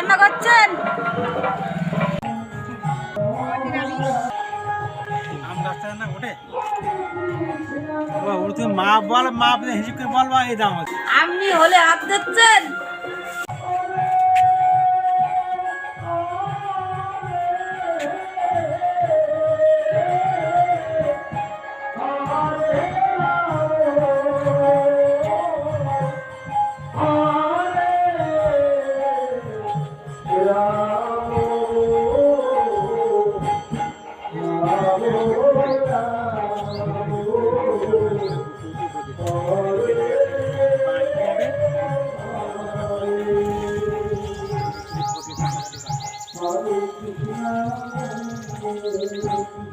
রান্না করছেন? মা বল, মা হিসেব করে বলবা এই দাম আছে। আপনি হলে হাত দিচ্ছেন। Hare Krishna